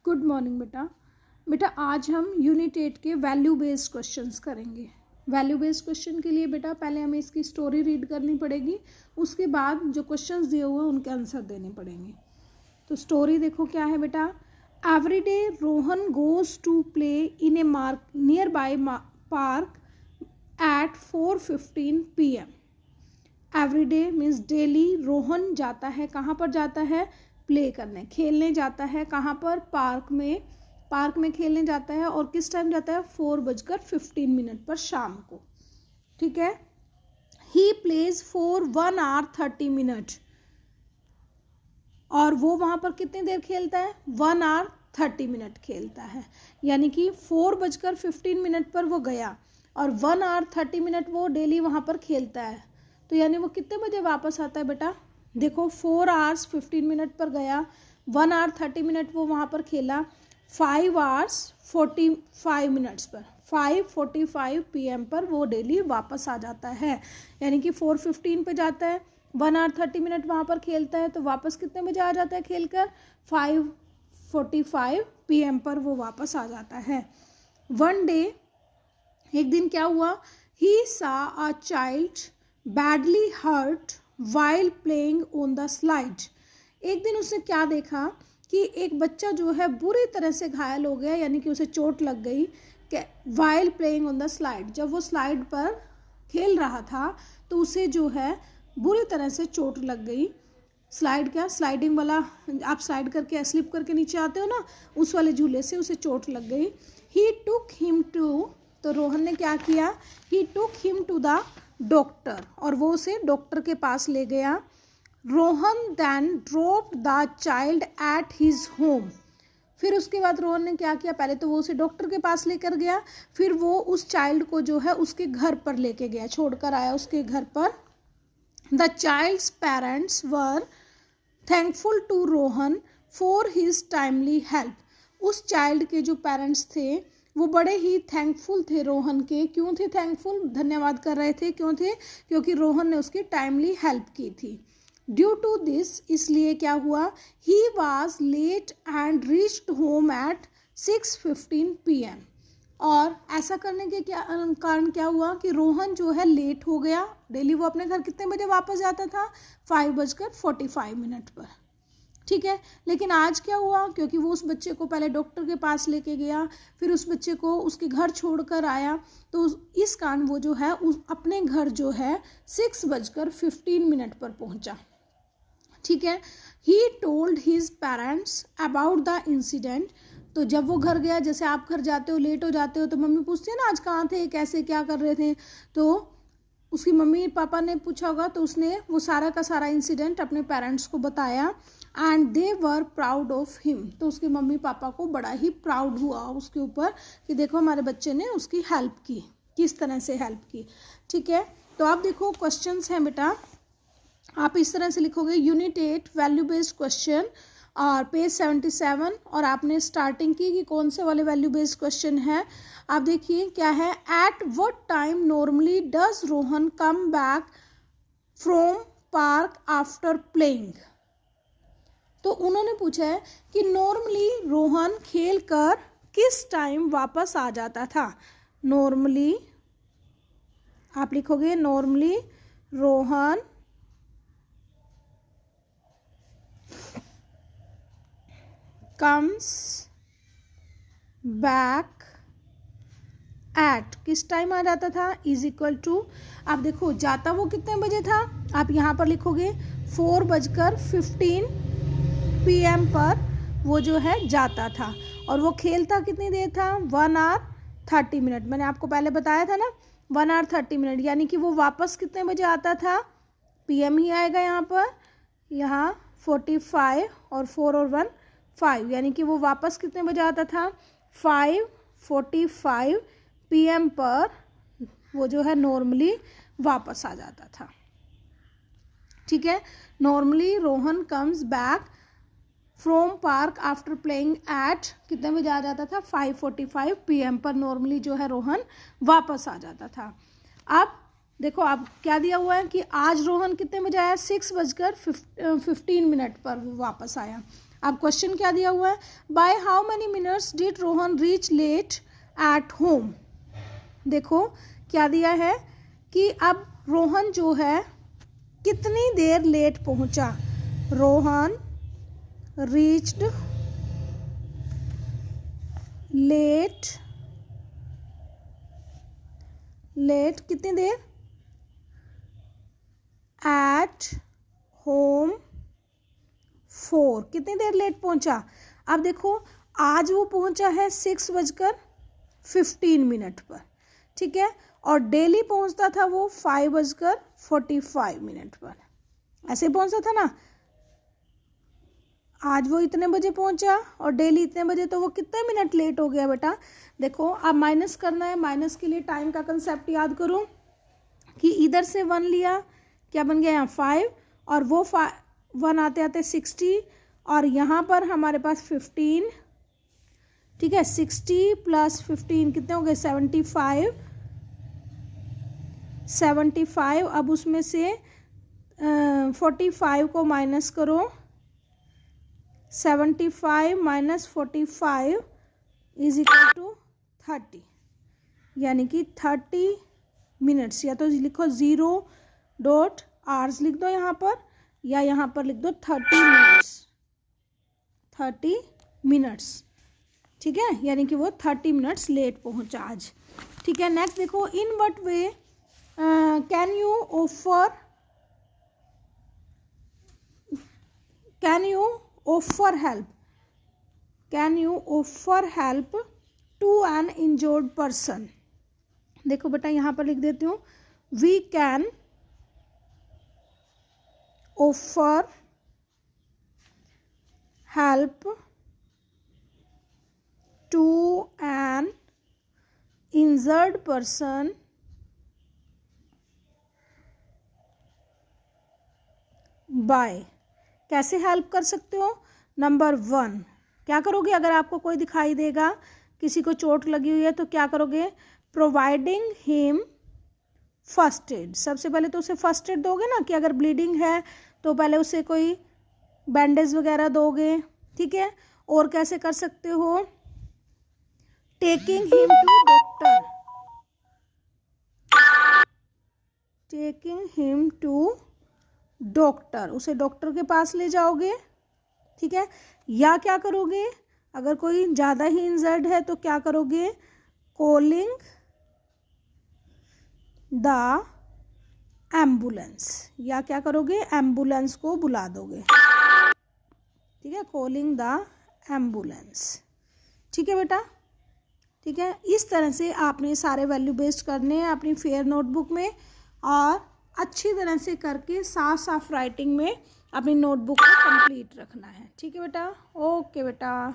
Good morning बेटा। बेटा आज हम यूनिट 8 के वैल्यू बेस्ड क्वेश्चंस करेंगे। वैल्यू बेस्ड क्वेश्चन के लिए बेटा पहले हमें इसकी स्टोरी रीड करनी पड़ेगी, उसके बाद जो क्वेश्चंस दिए हुए हैं उनके आंसर देने पड़ेंगे। तो स्टोरी देखो क्या है बेटा। Every day Rohan goes to play in a nearby park at 4:15 PM। Every day means daily Rohan जाता है, कहाँ पर जाता है? प्ले करने, खेलने जाता है। कहाँ पर? पार्क में खेलने जाता है। और किस टाइम जाता है? 4:15 पर शाम को। ठीक है। He plays for 1 hour 30 minutes। और वो वहां पर कितनी देर खेलता है? 1 hour 30 minutes खेलता है। यानी कि 4:15 पर वो गया और 1 hour 30 minutes वो डेली वहां पर खेलता है। तो यानी वो कितने बजे वापस आता है बेटा? देखो 4 hours 15 minutes पर गया, 1 hour 30 minutes वो वहाँ पर खेला, 5 hours 45 minutes पर 5:45 PM पर वो डेली वापस आ जाता है। यानी कि 4:15 पे जाता है, 1 hour 30 minutes वहाँ पर खेलता है, तो वापस कितने बजे आ जाता है खेलकर? 5:45 PM पर वो वापस आ जाता है। वन डे, एक दिन क्या हुआ? He saw a child badly hurt while playing on the slide. एक दिन उसने क्या देखा कि एक बच्चा जो है बुरी तरह से घायल हो गया, यानी कि उसे चोट लग गई। While playing on the slide, जब वो स्लाइड पर खेल रहा था तो उसे जो है बुरी तरह से चोट लग गई। स्लाइड क्या? स्लाइडिंग वाला, आप स्लाइड करके स्लिप करके नीचे आते हो ना, उस वाले झूले से उसे चोट लग गई। ही टुक हिम टू, तो रोहन ने क्या किया? He took him to the doctor, और वो उसे डॉक्टर के पास ले गया। Rohan then dropped the child at his home. फिर उसके बाद रोहन ने क्या किया? पहले तो वो उसे डॉक्टर के पास लेकर गया, फिर वो उस चाइल्ड को जो है उसके घर पर लेके गया, छोड़कर आया उसके घर पर। The child's parents were thankful to Rohan for his timely help. उस चाइल्ड के जो पेरेंट्स थे वो बड़े ही थैंकफुल थे रोहन के। क्यों थे थैंकफुल? धन्यवाद कर रहे थे। क्यों थे? क्योंकि रोहन ने उसकी टाइमली हेल्प की थी। ड्यू टू दिस, इसलिए क्या हुआ? He was late and reached home at 6:15 PM। और ऐसा करने के कारण क्या हुआ कि रोहन जो है लेट हो गया। डेली वो अपने घर कितने बजे वापस जाता था? 5:45 पर। ठीक है। लेकिन आज क्या हुआ? क्योंकि वो उस बच्चे को पहले डॉक्टर के पास लेके गया, फिर उस बच्चे को उसके घर छोड़कर आया, तो इस कारण वो जो है अपने घर जो है 6:15 पर पहुंचा। ठीक है। He told his parents about the incident. तो जब वो घर गया, जैसे आप घर जाते हो लेट हो जाते हो तो मम्मी पूछती है ना आज कहाँ थे, कैसे क्या कर रहे थे, तो उसकी मम्मी पापा ने पूछा होगा, तो उसने वो सारा का सारा इंसिडेंट अपने पेरेंट्स को बताया। And they were proud of him. तो उसके मम्मी पापा को बड़ा ही प्राउड हुआ उसके ऊपर कि देखो हमारे बच्चे ने उसकी हेल्प की, किस तरह से हेल्प की। ठीक है। तो आप देखो क्वेश्चंस हैं बेटा, आप इस तरह से लिखोगे यूनिट 8 वैल्यू बेस्ड क्वेश्चन और पेज 77, और आपने स्टार्टिंग की कि कौन से वाले वैल्यू बेस्ड क्वेश्चन है। आप देखिए क्या है। At what time normally does Rohan come back from park after playing. तो उन्होंने पूछा है कि नॉर्मली रोहन खेल कर किस टाइम वापस आ जाता था। नॉर्मली आप लिखोगे normally Rohan comes back at, किस टाइम आ जाता था? इज इक्वल टू, आप देखो जाता वो कितने बजे था? आप यहाँ पर लिखोगे 4:15 PM पर वो जो है जाता था, और वो खेलता कितनी देर था? 1 hour 30 minutes। मैंने आपको पहले बताया था ना 1 hour 30 minutes। यानी कि वो वापस कितने बजे आता था? PM ही आएगा यहाँ पर, यहाँ 45 और 4 और 1 5, यानी कि वो वापस कितने बजे आता था? 5:45 PM पर वो जो है नॉर्मली वापस आ जाता था। ठीक है। Normally Rohan comes back from park after playing at, कितने बजे आ जाता था? 5:45 PM पर नॉर्मली जो है रोहन वापस आ जाता था। अब देखो अब क्या दिया हुआ है कि आज रोहन कितने बजे आया? 6:15 पर वो वापस आया। अब क्वेश्चन क्या दिया हुआ है, by how many minutes did Rohan reach late at home. देखो क्या दिया है कि अब रोहन जो है कितनी देर लेट पहुंचा। रोहन रीच्ड लेट कितनी देर एट होम 4, कितनी देर लेट पहुंचा। अब देखो आज वो पहुंचा है 6:15 पर, ठीक है, और डेली पहुंचता था वो 5:45 पर, ऐसे पहुंचता था ना। आज वो इतने बजे पहुंचा और डेली इतने बजे, तो वो कितने मिनट लेट हो गया बेटा। देखो अब माइनस करना है, माइनस के लिए टाइम का कंसेप्ट याद करो कि इधर से 1 लिया, क्या बन गया यहाँ 5, और वो 1 आते आते 60, और यहाँ पर हमारे पास 15, ठीक है, 60 + 15 कितने हो गए 75। अब उसमें से 45 को माइनस करो, 75 - 45 = 30, यानी कि 30 मिनट्स। या तो लिखो 0.hours लिख दो यहाँ पर, या यहाँ पर लिख दो 30 मिनट्स, ठीक है, यानी कि वो 30 मिनट्स लेट पहुंचा आज, ठीक है। नेक्स्ट देखो, in what way can you offer help to an injured person. देखो बेटा यहाँ पर लिख देती हूँ, we can offer help to an injured person by. कैसे हेल्प कर सकते हो। नंबर 1 क्या करोगे, अगर आपको कोई दिखाई देगा किसी को चोट लगी हुई है तो क्या करोगे, प्रोवाइडिंग हिम फर्स्ट एड। सबसे पहले तो उसे फर्स्ट एड दोगे ना, कि अगर ब्लीडिंग है तो पहले उसे कोई बैंडेज वगैरह दोगे, ठीक है। और कैसे कर सकते हो, टेकिंग हिम टू डॉक्टर, उसे डॉक्टर के पास ले जाओगे, ठीक है। या क्या करोगे, अगर कोई ज़्यादा ही इंजर्ड है तो क्या करोगे, कॉलिंग द एम्बुलेंस, या क्या करोगे, एम्बुलेंस को बुला दोगे, ठीक है, कॉलिंग द एम्बुलेंस, ठीक है बेटा, ठीक है। इस तरह से आपने सारे वैल्यू बेस्ड करने हैं अपनी फेयर नोटबुक में, और अच्छी तरह से करके साफ साफ राइटिंग में अपनी नोटबुक को कंप्लीट रखना है, ठीक है बेटा। ओके बेटा।